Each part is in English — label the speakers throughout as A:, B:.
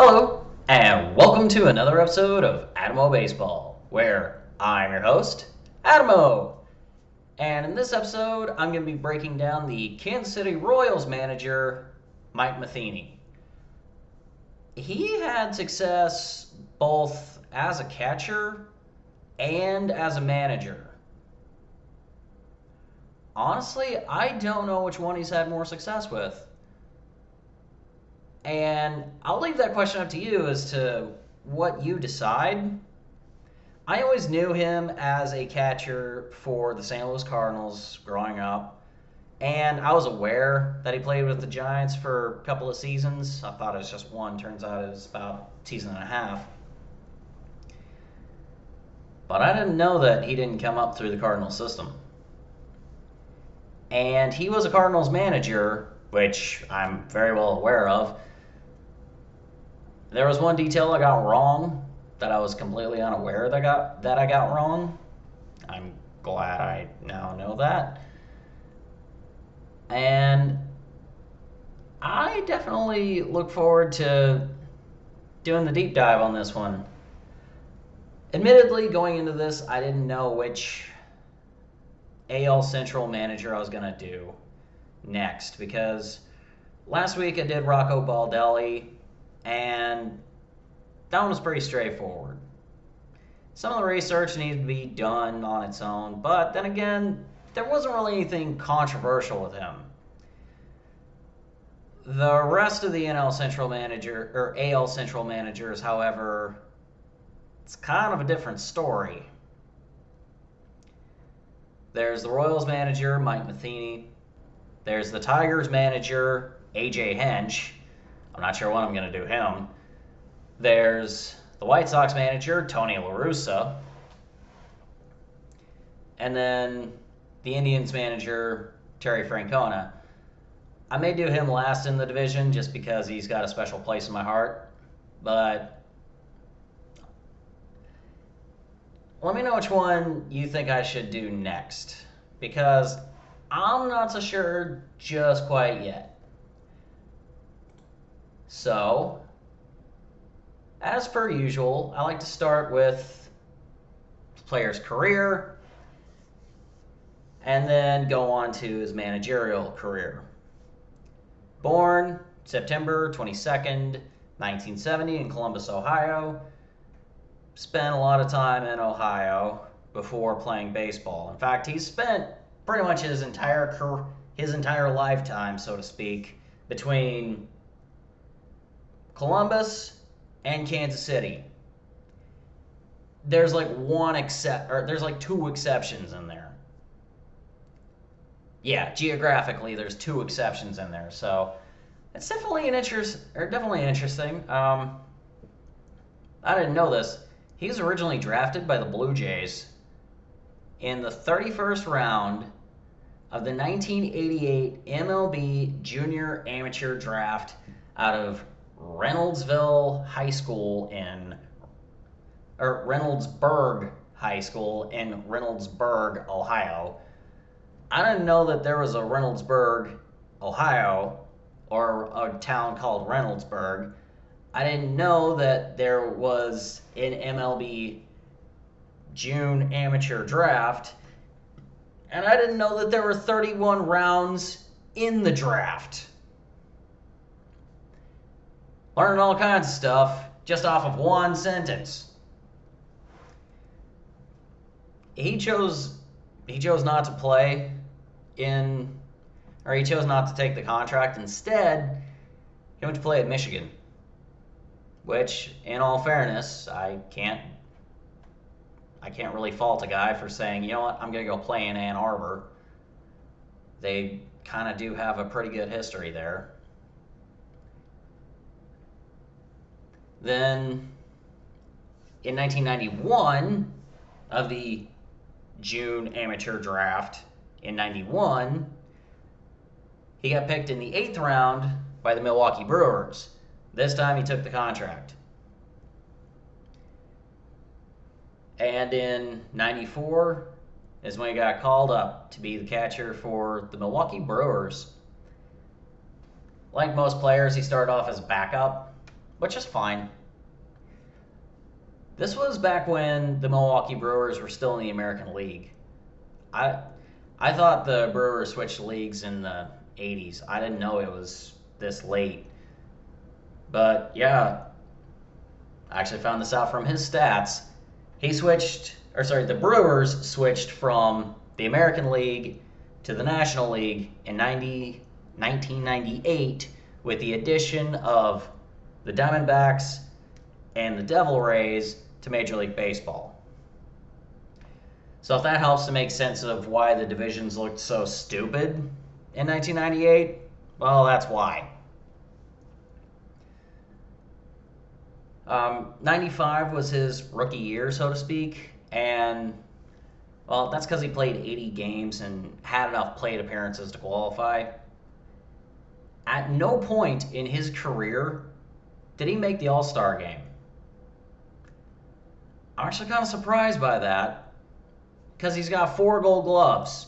A: Hello, and welcome to another episode of Adamo Baseball, where I'm your host, Adamo. And in this episode, I'm going to be breaking down the Kansas City Royals manager, Mike Matheny. He had success both as a catcher and as a manager. Honestly, I don't know which one he's had more success with. And I'll leave that question up to you as to what you decide. I always knew him as a catcher for the St. Louis Cardinals growing up, and I was aware that he played with the Giants for a couple of seasons. I thought it was just one. Turns out it was about a season and a half. But I didn't know that he didn't come up through the Cardinals system. And he was a Cardinals manager, which I'm very well aware of. There was one detail I got wrong that I was completely unaware that I got wrong. I'm glad I now know that. And I definitely look forward to doing the deep dive on this one. Admittedly, going into this, I didn't know which AL Central manager I was going to do next, because last week I did Rocco Baldelli, and that one was pretty straightforward. Some of the research needed to be done on its own, but then again, there wasn't really anything controversial with him. The rest of the AL Central managers, however, it's kind of a different story. There's the Royals manager, Mike Matheny. There's the Tigers manager, AJ Hinch. I'm not sure when I'm going to do him. There's the White Sox manager, Tony La Russa. And then the Indians manager, Terry Francona. I may do him last in the division just because he's got a special place in my heart. But let me know which one you think I should do next, because I'm not so sure just quite yet. So, as per usual, I like to start with the player's career and then go on to his managerial career. Born September 22nd, 1970 in Columbus, Ohio. Spent a lot of time in Ohio before playing baseball. In fact, he spent pretty much his entire lifetime, so to speak, between Columbus and Kansas City. There's there's like two exceptions in there. Yeah, geographically, there's two exceptions in there, so it's definitely interesting. I didn't know this. He was originally drafted by the Blue Jays in the 31st round of the 1988 MLB Junior Amateur Draft out of Reynoldsburg High School in Reynoldsburg, Ohio. I didn't know that there was a Reynoldsburg, Ohio, or a town called Reynoldsburg. I didn't know that there was an MLB June amateur draft, and I didn't know that there were 31 rounds in the draft. Learning all kinds of stuff just off of one sentence. He chose not to play he chose not to take the contract. Instead, he went to play at Michigan, which, in all fairness, I can't really fault a guy for saying, you know what, I'm going to go play in Ann Arbor. They kind of do have a pretty good history there. Then, in 1991, of the June amateur draft in 91, he got picked in the 8th round by the Milwaukee Brewers. This time he took the contract. And in 94 is when he got called up to be the catcher for the Milwaukee Brewers. Like most players, he started off as a backup, which is fine. This was back when the Milwaukee Brewers were still in the American League. I I thought the Brewers switched leagues in the 80s. I didn't know it was this late. But yeah, I actually found this out from his stats. The Brewers switched from the American League to the National League in 1998 with the addition of the Diamondbacks and the Devil Rays to Major League Baseball. So if that helps to make sense of why the divisions looked so stupid in 1998, well, that's why. 95 was his rookie year, so to speak, and well, that's because he played 80 games and had enough plate appearances to qualify. At no point in his career did he make the All-Star game. I'm actually kind of surprised by that because he's got 4 Gold Gloves.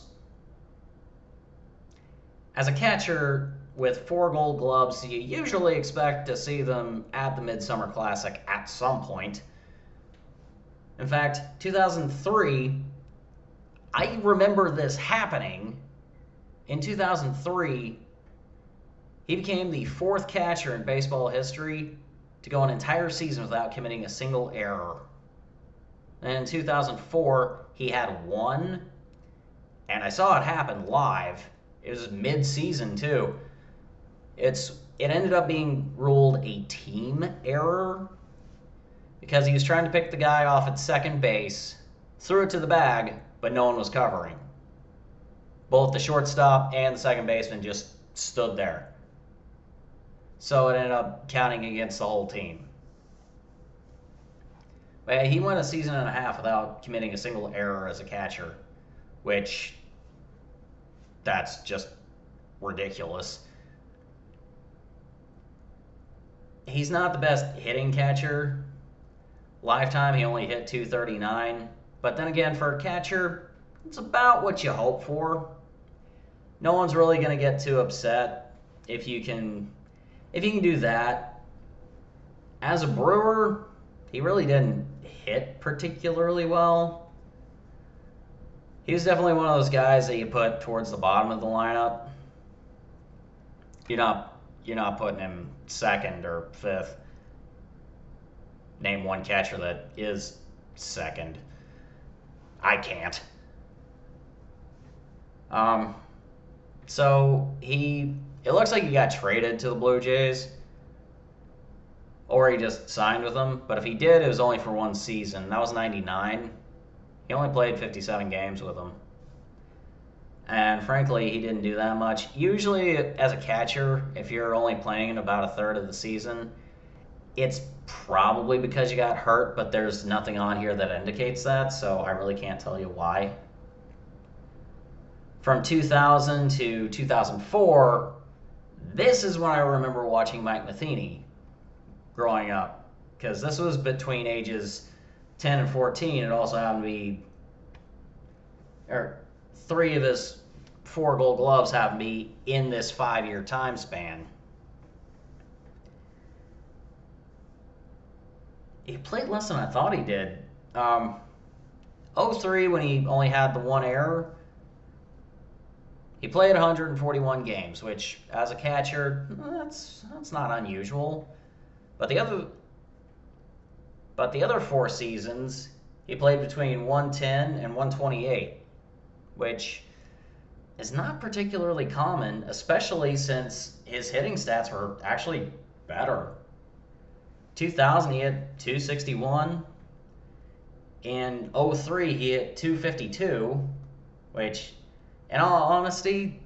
A: As a catcher with 4 Gold Gloves, you usually expect to see them at the Midsummer Classic at some point. In fact, 2003, I remember this happening. In 2003, he became the 4th catcher in baseball history to go an entire season without committing a single error. And in 2004, he had 1, and I saw it happen live. It was mid-season, too. It ended up being ruled a team error because he was trying to pick the guy off at second base, threw it to the bag, but no one was covering. Both the shortstop and the second baseman just stood there. So it ended up counting against the whole team. But he went a season and a half without committing a single error as a catcher, which that's just ridiculous. He's not the best hitting catcher. Lifetime, he only hit .239. But then again, for a catcher, it's about what you hope for. No one's really going to get too upset if you can do that. As a Brewer, he really didn't hit particularly well. He was definitely one of those guys that you put towards the bottom of the lineup. You're not putting him second or fifth. Name one catcher that is second. I can't. So it looks like he got traded to the Blue Jays, or he just signed with them. But if he did, it was only for 1 season. That was '99. He only played 57 games with them. And frankly, he didn't do that much. Usually, as a catcher, if you're only playing in about a third of the season, it's probably because you got hurt, but there's nothing on here that indicates that, so I really can't tell you why. From 2000 to 2004, this is when I remember watching Mike Matheny growing up, because this was between ages 10 and 14. It also happened to be, 3 of his 4 Gold Gloves happened to be in this 5-year time span. He played less than I thought he did. 03, when he only had the 1 error, he played 141 games, which, as a catcher, that's not unusual. But the other 4 seasons, he played between 110 and 128, which is not particularly common, especially since his hitting stats were actually better. 2000, he hit .261. In 03, he hit .252, which, in all honesty,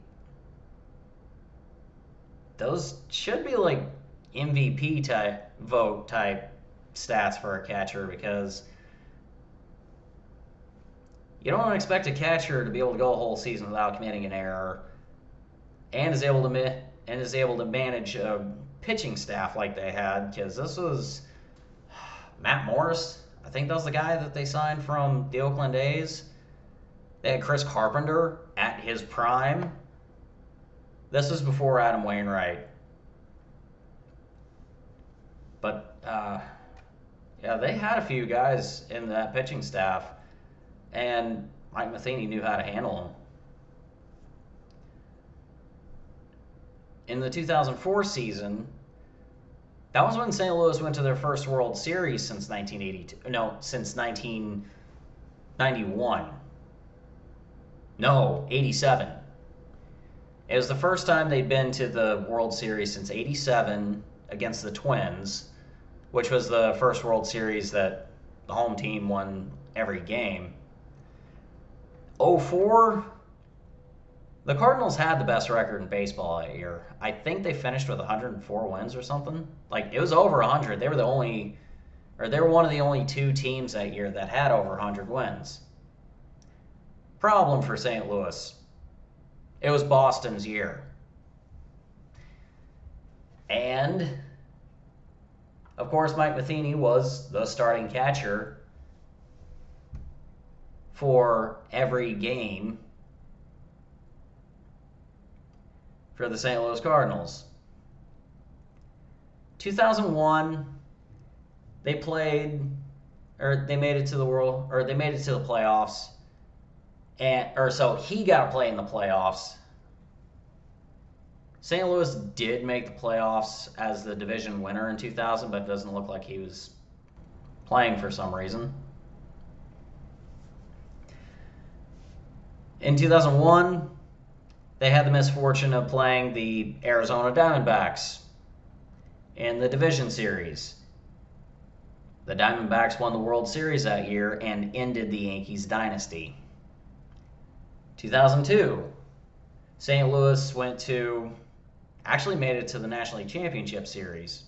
A: those should be like MVP type stats for a catcher, because you don't expect a catcher to be able to go a whole season without committing an error, and is able to manage a pitching staff like they had, because this was Matt Morris. I think that was the guy that they signed from the Oakland A's. They had Chris Carpenter at his prime. This was before Adam Wainwright. But they had a few guys in that pitching staff, and Mike Matheny knew how to handle them. In the 2004 season, that was when St. Louis went to their first World Series since 1982. No, since 1991. No, 87. It was the first time they'd been to the World Series since 87 against the Twins, which was the first World Series that the home team won every game. 04, the Cardinals had the best record in baseball that year. I think they finished with 104 wins or something. Like, it was over 100. They were one of the only two teams that year that had over 100 wins. Problem for St. Louis. It was Boston's year. And, of course, Mike Matheny was the starting catcher for every game for the St. Louis Cardinals. 2001, they made it to the playoffs. So he got to play in the playoffs. St. Louis did make the playoffs as the division winner in 2000, but it doesn't look like he was playing for some reason. In 2001, they had the misfortune of playing the Arizona Diamondbacks in the division series. The Diamondbacks won the World Series that year and ended the Yankees dynasty. 2002, St. Louis actually made it to the National League Championship Series.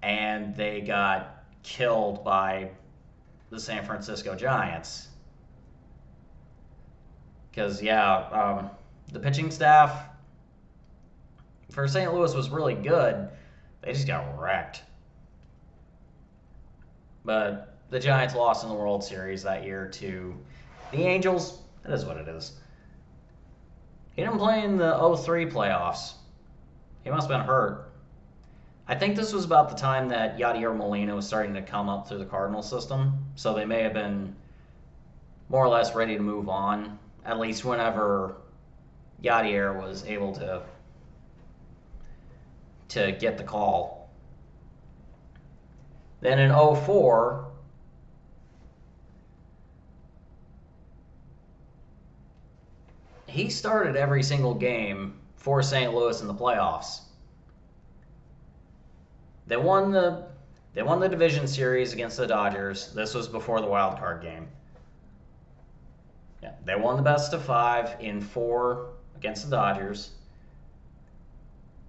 A: And they got killed by the San Francisco Giants. Because, the pitching staff for St. Louis was really good. They just got wrecked. But the Giants lost in the World Series that year to the Angels. That is what it is. He didn't play in the 03 playoffs. He must have been hurt. I think this was about the time that Yadier Molina was starting to come up through the Cardinal system. So they may have been more or less ready to move on. At least whenever Yadier was able to get the call. Then in 04, he started every single game for St. Louis in the playoffs. They won the division series against the Dodgers. This was before the wild card game. Yeah, they won the best of 5 in 4 against the Dodgers.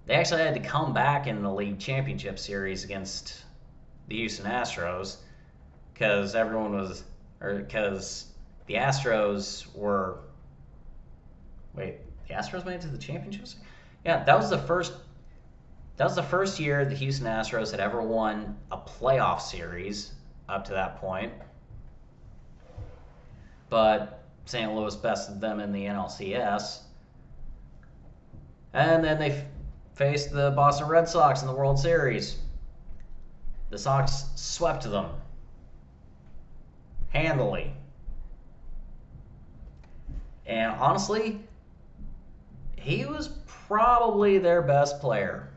A: They actually had to come back in the league championship series against the Houston Astros because the Astros were. Wait, the Astros made it to the championships? Yeah, that was the first year the Houston Astros had ever won a playoff series up to that point. But St. Louis bested them in the NLCS. And then they faced the Boston Red Sox in the World Series. The Sox swept them handily. And honestly, he was probably their best player.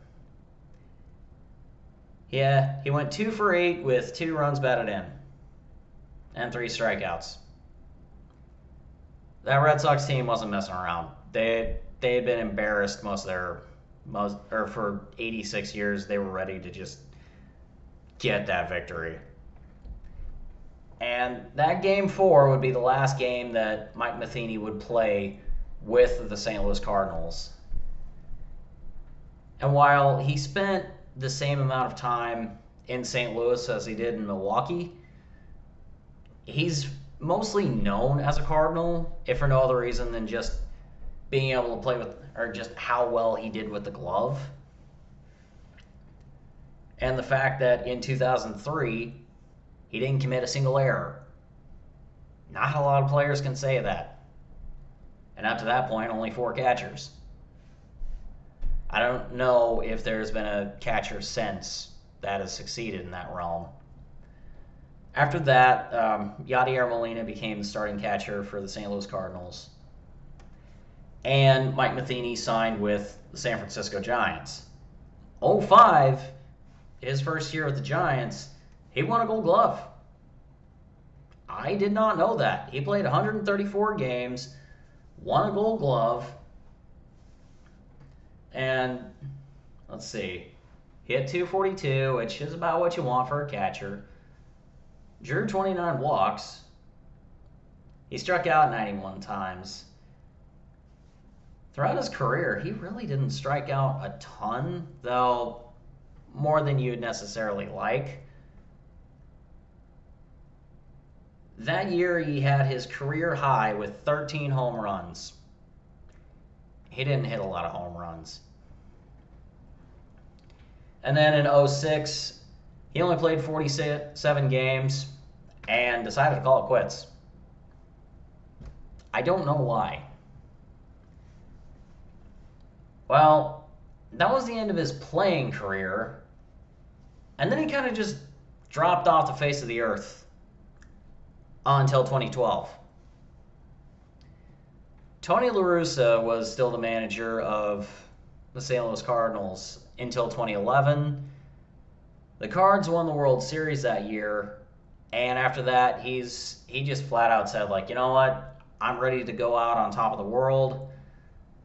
A: Yeah, he went 2 for 8 with 2 runs batted in and 3 strikeouts. That Red Sox team wasn't messing around. They had been embarrassed for 86 years. They were ready to just get that victory. And that Game 4 would be the last game that Mike Matheny would play with the St. Louis Cardinals. And while he spent the same amount of time in St. Louis as he did in Milwaukee, he's mostly known as a Cardinal, if for no other reason than just being able to play with, or just how well he did with the glove. And the fact that in 2003, he didn't commit a single error. Not a lot of players can say that. And up to that point, only 4 catchers. I don't know if there's been a catcher since that has succeeded in that realm. After that, Yadier Molina became the starting catcher for the St. Louis Cardinals. And Mike Matheny signed with the San Francisco Giants. 2005, his first year with the Giants, he won a Gold Glove. I did not know that. He played 134 games, won a Gold Glove, and let's see, hit 242, which is about what you want for a catcher. Drew 29 walks. He struck out 91 times. Throughout his career, he really didn't strike out a ton, though more than you'd necessarily like. That year, he had his career high with 13 home runs. He didn't hit a lot of home runs. And then in 2006, he only played 47 games and decided to call it quits. I don't know why. Well, that was the end of his playing career, and then he kind of just dropped off the face of the earth until 2012. Tony La Russa was still the manager of the St. Louis Cardinals until 2011. The Cards won the World Series that year, and after that, he just flat out said, like, you know what? I'm ready to go out on top of the world,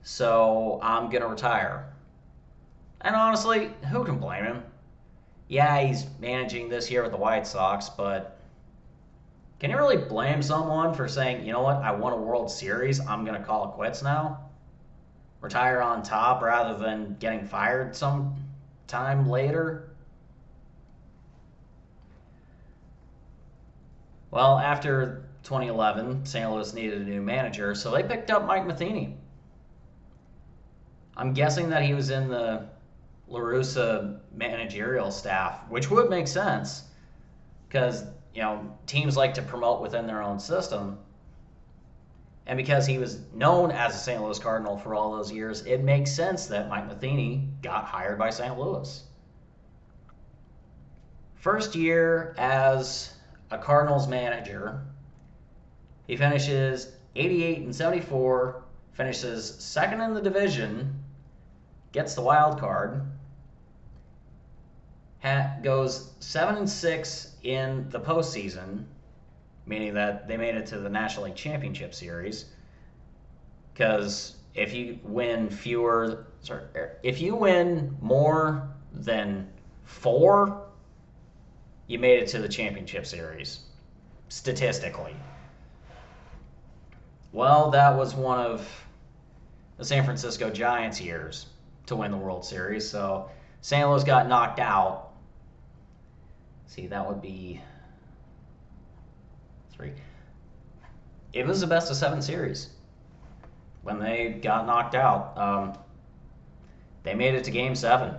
A: so I'm going to retire. And honestly, who can blame him? Yeah, he's managing this year with the White Sox, but can you really blame someone for saying, you know what, I won a World Series, I'm going to call it quits now? Retire on top rather than getting fired some time later? Well, after 2011, St. Louis needed a new manager, so they picked up Mike Matheny. I'm guessing that he was in the La Russa managerial staff, which would make sense because, you know, teams like to promote within their own system. And because he was known as a St. Louis Cardinal for all those years, it makes sense that Mike Matheny got hired by St. Louis. First year as a Cardinals manager, he finishes 88-74, finishes second in the division, gets the wild card, goes 7-6 in the postseason, meaning that they made it to the National League Championship Series. Because if you win more than 4, you made it to the Championship Series, statistically. Well, that was one of the San Francisco Giants' years to win the World Series, so St. Louis got knocked out. See, that would be 3. It was the best of 7 series. When they got knocked out, they made it to Game 7.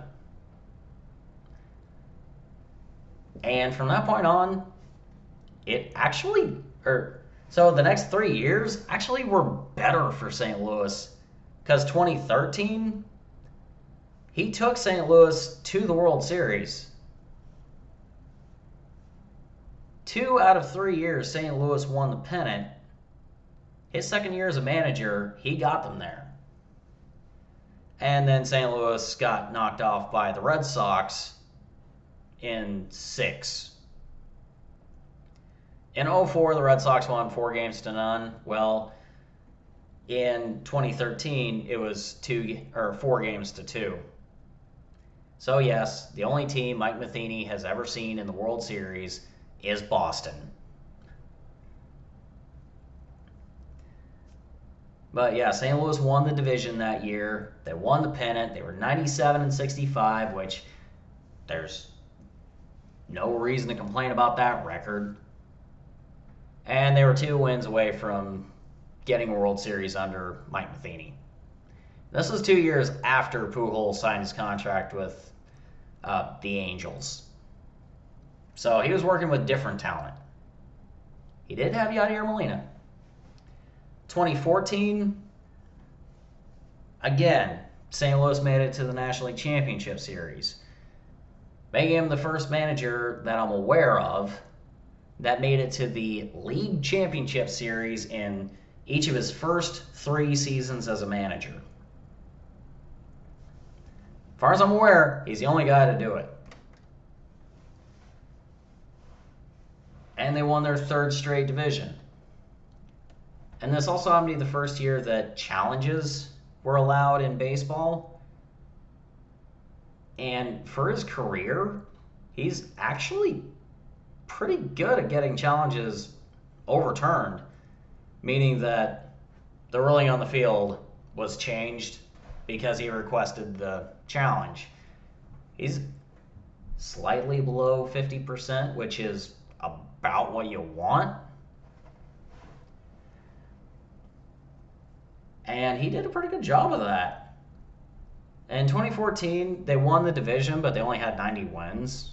A: And from that point on, so the next 3 years actually were better for St. Louis, because 2013, he took St. Louis to the World Series. 2 out of 3 years, St. Louis won the pennant. His second year as a manager, he got them there. And then St. Louis got knocked off by the Red Sox in 6. In 2004, the Red Sox won 4-0. Well, in 2013, it was 4-2. So yes, the only team Mike Matheny has ever seen in the World Series is Boston. But yeah, St. Louis won the division that year. They won the pennant. They were 97-65, which there's no reason to complain about that record. And they were 2 wins away from getting a World Series under Mike Matheny. This was 2 years after Pujols signed his contract with the Angels. So he was working with different talent. He did have Yadier Molina. 2014, again, St. Louis made it to the National League Championship Series. making him the first manager that I'm aware of that made it to the league championship series in each of his first 3 seasons as a manager. As far as I'm aware, he's the only guy to do it. And they won their 3rd straight division. And this also happened to be the first year that challenges were allowed in baseball. And for his career, he's actually pretty good at getting challenges overturned, meaning that the ruling on the field was changed because he requested the challenge. He's slightly below 50%, which is about what you want. And he did a pretty good job of that. In 2014, they won the division, but they only had 90 wins.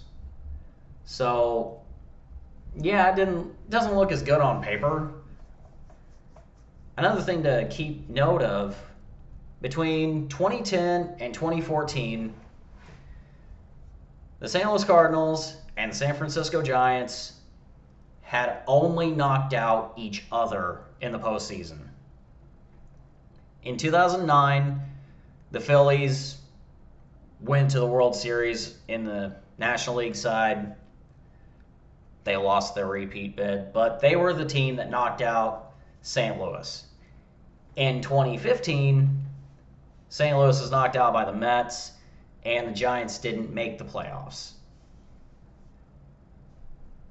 A: So, yeah, it doesn't look as good on paper. Another thing to keep note of, between 2010 and 2014, the St. Louis Cardinals and the San Francisco Giants had only knocked out each other in the postseason. In 2009, the Phillies went to the World Series in the National League side. They lost their repeat bid, but they were the team that knocked out St. Louis. In 2015, St. Louis was knocked out by the Mets, and the Giants didn't make the playoffs.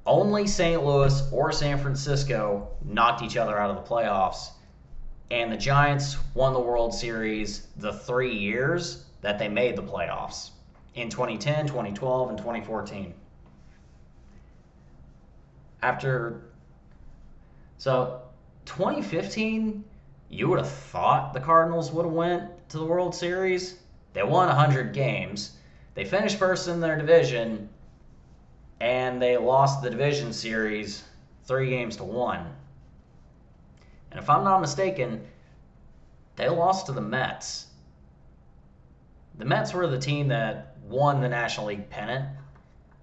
A: Only St. Louis or San Francisco knocked each other out of the playoffs, and the Giants won the World Series the 3 years that they made the playoffs, in 2010, 2012, and 2014. So 2015, you would have thought the Cardinals would have went to the World Series. They won 100 games. They finished first in their division, and they lost the division series 3-1. And if I'm not mistaken, they lost to the Mets. The Mets were the team that won the National League pennant,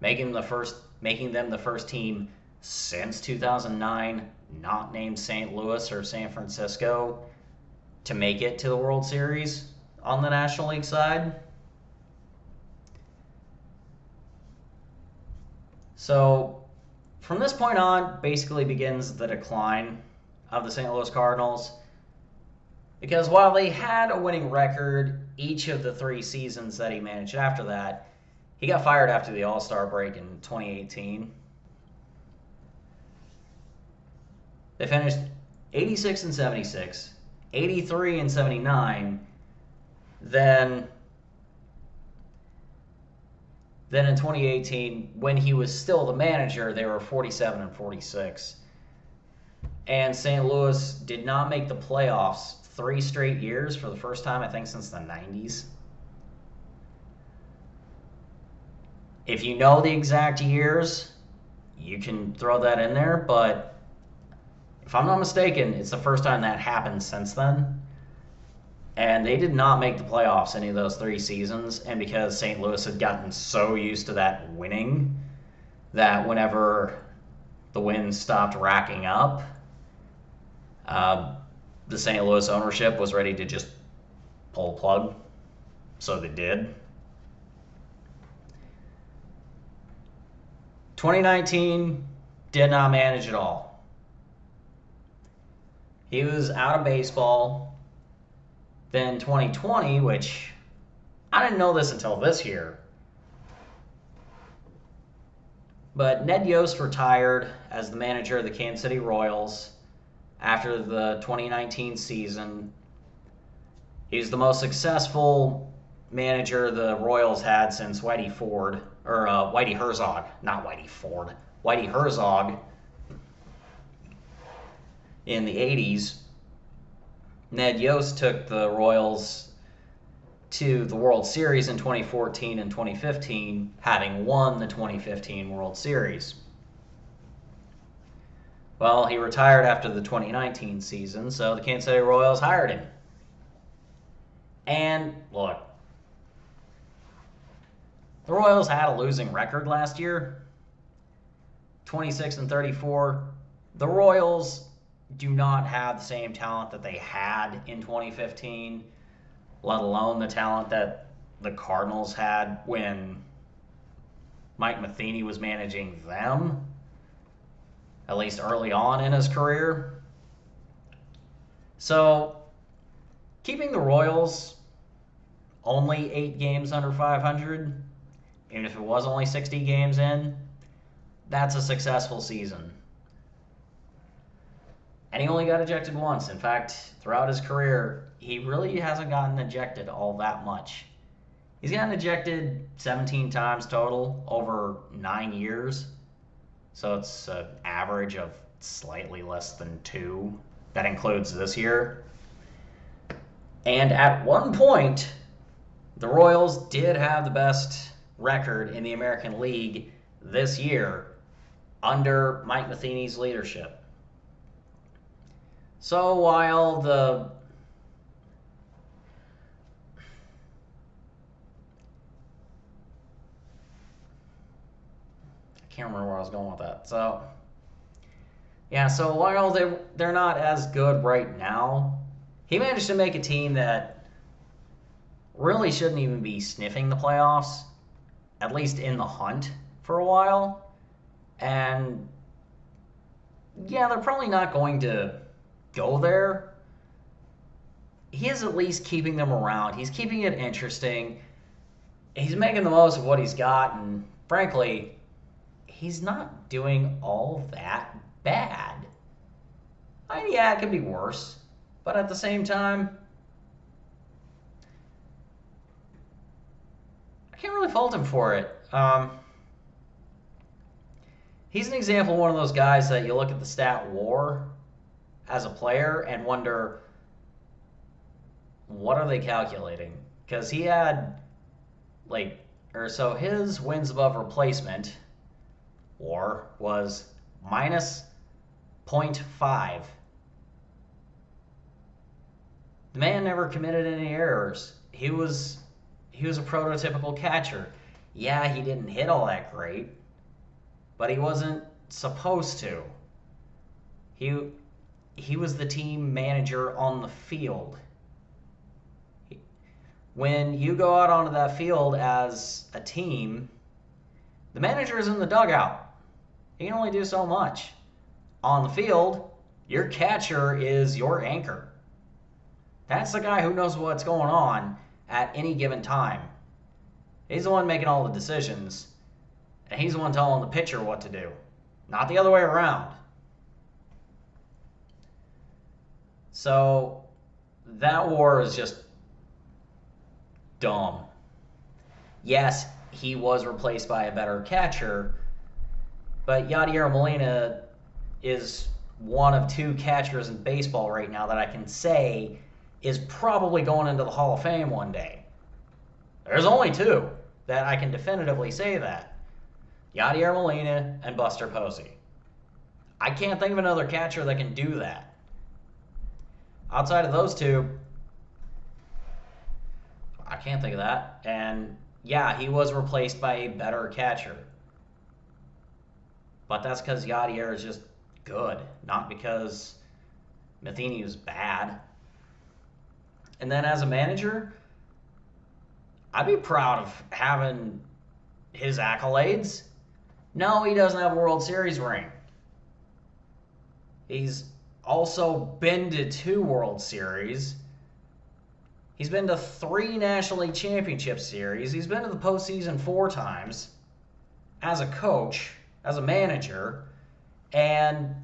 A: making them the first team since 2009, not named St. Louis or San Francisco, to make it to the World Series on the National League side. So from this point on, basically begins the decline of the St. Louis Cardinals, because while they had a winning record each of the 3 seasons that he managed after that, he got fired after the All-Star break in 2018. They finished 86-76, 83-79. Then in 2018, when he was still the manager, they were 47-46. And St. Louis did not make the playoffs 3 straight years for the first time, I think, since the 90s. If you know the exact years, you can throw that in there, but if I'm not mistaken, it's the first time that happened since then. And they did not make the playoffs any of those 3 seasons, and because St. Louis had gotten so used to that winning, that whenever the wins stopped racking up, the St. Louis ownership was ready to just pull the plug. So they did. 2019, did not manage at all. He was out of baseball. Then 2020, which I didn't know this until this year, but Ned Yost retired as the manager of the Kansas City Royals after the 2019 season. He's the most successful manager the Royals had since Whitey Herzog, not Whitey Ford, Whitey Herzog in the 80s. Ned Yost took the Royals to the World Series in 2014 and 2015, having won the 2015 World Series. Well, he retired after the 2019 season, so the Kansas City Royals hired him. And, look, The Royals had a losing record last year, 26-34. The Royals do not have the same talent that they had in 2015, let alone the talent that the Cardinals had when Mike Matheny was managing them, at least early on in his career. So, keeping the Royals only 8 games under 500, even if it was only 60 games in, that's a successful season. And he only got ejected once. In fact, throughout his career, he really hasn't gotten ejected all that much. He's gotten ejected 17 times total over 9 years. So it's an average of slightly less than 2. That includes this year. And at one point, the Royals did have the best record in the American League this year under Mike Matheny's leadership. So while I can't remember where I was going with that. So while they're not as good right now, he managed to make a team that really shouldn't even be sniffing the playoffs, at least in the hunt for a while. And yeah, they're probably not going to go there. He is at least keeping them around. He's keeping it interesting. He's making the most of what he's got, and frankly, he's not doing all that bad. I mean, yeah, it could be worse, but at the same time, I can't really fault him for it. He's an example of one of those guys that you look at the stat WAR as a player and wonder, what are they calculating? Because he had, his wins above replacement WAR was minus 0.5. The man never committed any errors. He was a prototypical catcher. Yeah, he didn't hit all that great, but he wasn't supposed to. He was the team manager on the field. When you go out onto that field as a team, the manager is in the dugout. He can only do so much. On the field, your catcher is your anchor. That's the guy who knows what's going on at any given time. He's the one making all the decisions, and he's the one telling the pitcher what to do, not the other way around. So that WAR is just dumb. Yes, he was replaced by a better catcher, but Yadier Molina is one of 2 catchers in baseball right now that I can say is probably going into the Hall of Fame one day. There's only 2 that I can definitively say that. Yadier Molina and Buster Posey. I can't think of another catcher that can do that. Outside of those 2, I can't think of that. And yeah, he was replaced by a better catcher. But that's because Yadier is just good, not because Matheny was bad. And then as a manager, I'd be proud of having his accolades. No, he doesn't have a World Series ring. He's also been to 2 World Series. He's been to 3 National League Championship Series. He's been to the postseason 4 times as a coach, as a manager. And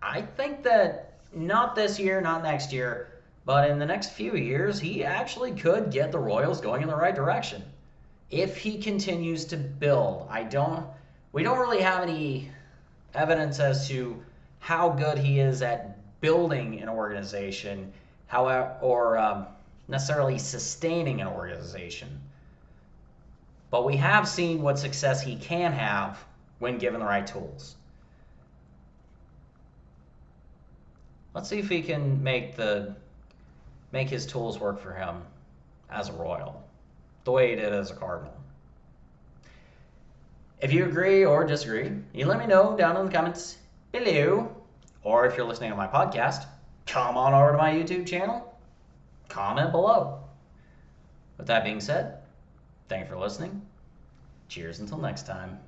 A: I think that not this year, not next year, but in the next few years, he actually could get the Royals going in the right direction if he continues to build. We don't really have any evidence as to how good he is at building an organization, or necessarily sustaining an organization. But we have seen what success he can have when given the right tools. Let's see if he can make his tools work for him as a Royal. The the way he did as a Cardinal. If you agree or disagree, you let me know down in the comments below. Or if you're listening to my podcast, come on over to my YouTube channel, comment below. With that being said, thank you for listening. Cheers until next time.